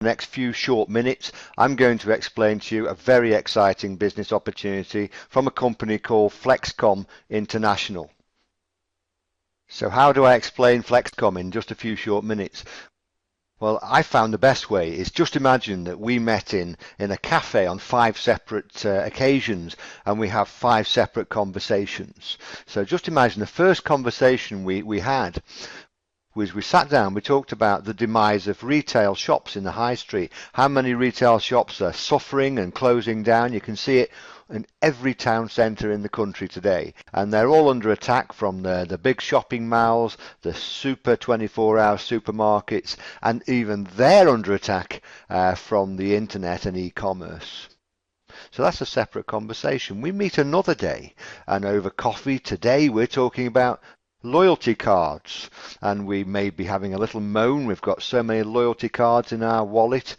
next few short minutes, I'm going to explain to you a very exciting business opportunity from a company called Flexkom International. So how do I explain Flexkom in just a few short minutes? Well, I found the best way is just imagine that we met in a cafe on 5 separate occasions and we have 5 separate conversations. So just imagine the first conversation we had was we sat down, we talked about the demise of retail shops in the high street, how many retail shops are suffering and closing down. You can see it in every town centre in the country today, and they're all under attack from the big shopping malls, the super 24-hour supermarkets, and even they're under attack from the internet and e-commerce. So that's a separate conversation. We meet another day, and over coffee today we're talking about loyalty cards, and we may be having a little moan. We've got so many loyalty cards in our wallet.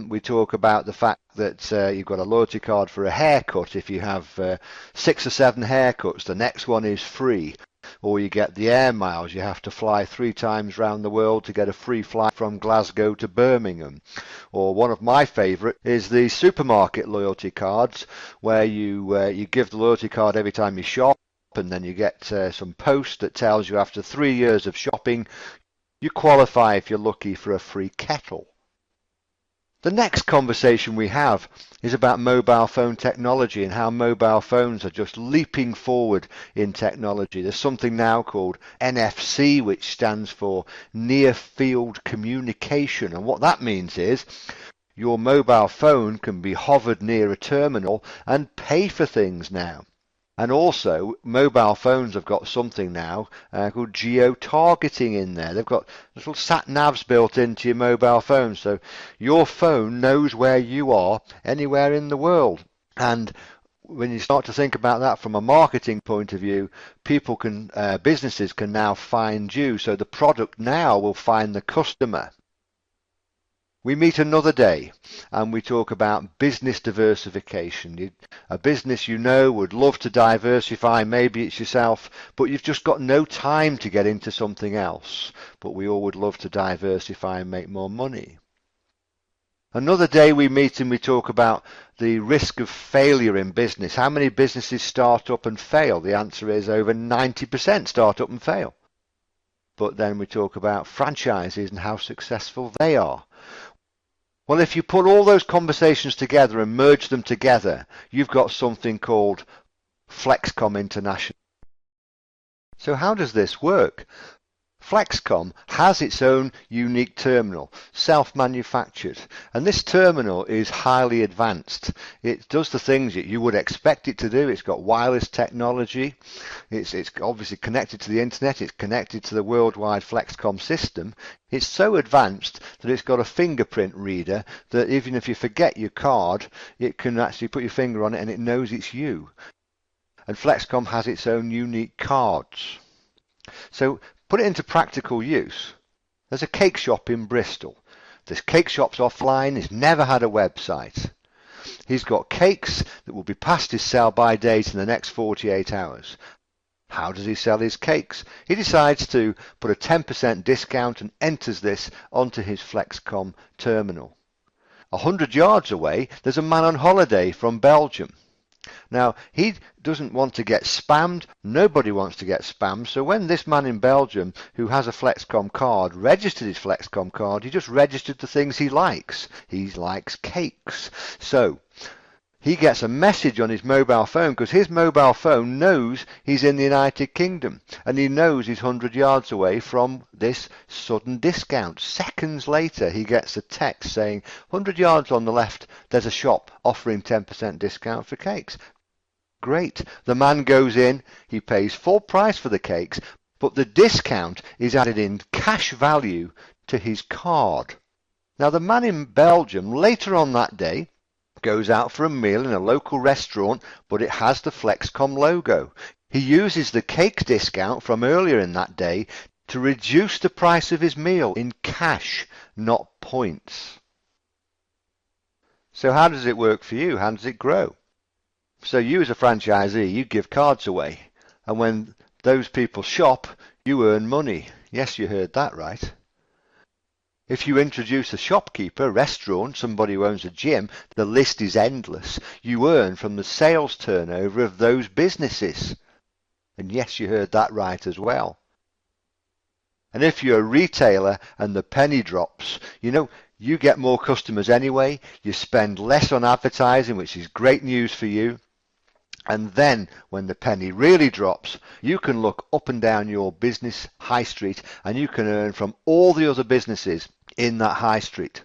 We talk about the fact that you've got a loyalty card for a haircut. If you have 6 or 7 haircuts, the next one is free. Or you get the air miles. You have to fly 3 times around the world to get a free flight from Glasgow to Birmingham. Or one of my favourite is the supermarket loyalty cards, where you give the loyalty card every time you shop, and then you get some post that tells you after 3 years of shopping you qualify, if you're lucky, for a free kettle. The next conversation we have is about mobile phone technology and how mobile phones are just leaping forward in technology. There's something now called NFC, which stands for Near Field Communication, and what that means is your mobile phone can be hovered near a terminal and pay for things now. And also, mobile phones have got something now called geo-targeting in there. They've got little sat-navs built into your mobile phone, so your phone knows where you are anywhere in the world. And when you start to think about that from a marketing point of view, businesses can now find you, so the product now will find the customer. We meet another day and we talk about business diversification. A business you know would love to diversify, maybe it's yourself, but you've just got no time to get into something else. But we all would love to diversify and make more money. Another day we meet and we talk about the risk of failure in business. How many businesses start up and fail? The answer is over 90% start up and fail. But then we talk about franchises and how successful they are. Well, if you put all those conversations together and merge them together, you've got something called Flexkom International. So how does this work? Flexkom has its own unique terminal, self-manufactured, and this terminal is highly advanced. It does the things that you would expect it to do. It's got wireless technology, it's obviously connected to the internet, it's connected to the worldwide Flexkom system. It's so advanced that it's got a fingerprint reader that even if you forget your card, it can actually put your finger on it and it knows it's you. And Flexkom has its own unique cards. So put it into practical use. There's a cake shop in Bristol. This cake shop's offline, he's never had a website. He's got cakes that will be past his sell-by date in the next 48 hours. How does he sell his cakes? He decides to put a 10% discount and enters this onto his Flexkom terminal. 100 yards away, there's a man on holiday from Belgium. Now, he doesn't want to get spammed. Nobody wants to get spammed. So when this man in Belgium, who has a Flexkom card, registered his Flexkom card, he just registered the things he likes. He likes cakes. So he gets a message on his mobile phone, because his mobile phone knows he's in the United Kingdom, and he knows he's 100 yards away from this sudden discount. Seconds later, he gets a text saying, 100 yards on the left, there's a shop offering 10% discount for cakes. Great. The man goes in, he pays full price for the cakes, but the discount is added in cash value to his card. Now, the man in Belgium, later on that day, goes out for a meal in a local restaurant, but it has the Flexkom logo. He uses the cake discount from earlier in that day to reduce the price of his meal in cash, not points. So how does it work for you? How does it grow? So you as a franchisee, you give cards away, and when those people shop, you earn money. Yes, you heard that right. If you introduce a shopkeeper, a restaurant, somebody who owns a gym, the list is endless. You earn from the sales turnover of those businesses. And yes, you heard that right as well. And if you're a retailer and the penny drops, you get more customers anyway. You spend less on advertising, which is great news for you. And then when the penny really drops, you can look up and down your business high street and you can earn from all the other businesses in that high street.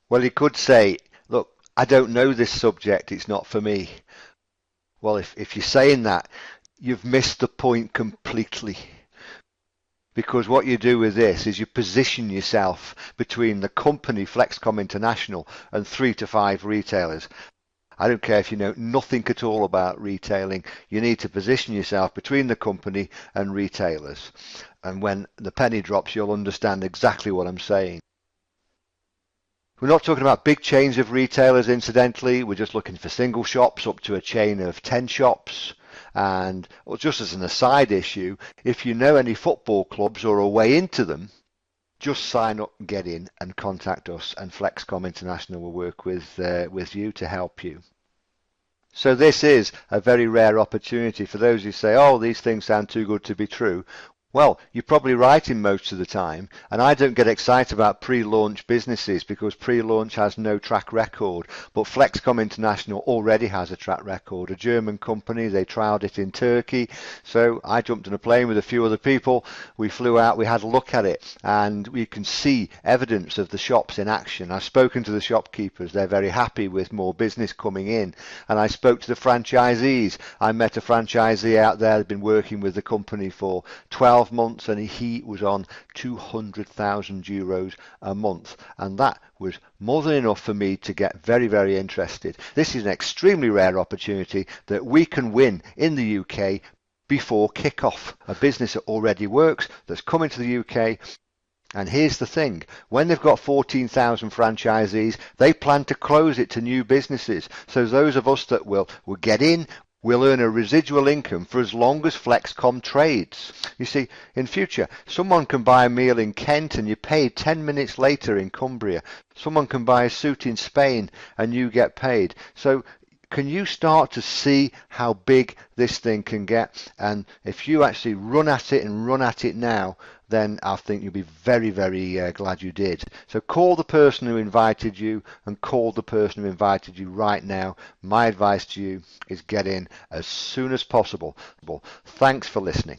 Well, you could say, look, I don't know this subject, it's not for me. Well, if you're saying that, you've missed the point completely. Because what you do with this is you position yourself between the company Flexkom International and 3 to 5 retailers. I don't care if you know nothing at all about retailing, you need to position yourself between the company and retailers. And when the penny drops, you'll understand exactly what I'm saying. We're not talking about big chains of retailers, incidentally. We're just looking for single shops up to a chain of 10 shops. And just as an aside issue, if you know any football clubs or a way into them, just sign up and get in and contact us, and Flexkom International will work with you to help you. So this is a very rare opportunity for those who say, oh, these things sound too good to be true. Well, you're probably right in most of the time, and I don't get excited about pre-launch businesses because pre-launch has no track record, but Flexkom International already has a track record. A German company, they trialed it in Turkey, so I jumped on a plane with a few other people, we flew out, we had a look at it, and we can see evidence of the shops in action. I've spoken to the shopkeepers, they're very happy with more business coming in, and I spoke to the franchisees. I met a franchisee out there who'd been working with the company for 12 months and he was on €200,000 a month, and that was more than enough for me to get very, very interested. This is an extremely rare opportunity that we can win in the UK before kick-off. A business that already works, that's coming to the UK. And here's the thing, when they've got 14,000 franchisees, they plan to close it to new businesses. So those of us that will get in, we'll earn a residual income for as long as Flexkom trades. You see, in future, someone can buy a meal in Kent and you pay 10 minutes later in Cumbria. Someone can buy a suit in Spain and you get paid. So can you start to see how big this thing can get? And if you actually run at it and run at it now, then I think you'll be very, very glad you did. So call the person who invited you and call the person who invited you right now. My advice to you is get in as soon as possible. Thanks for listening.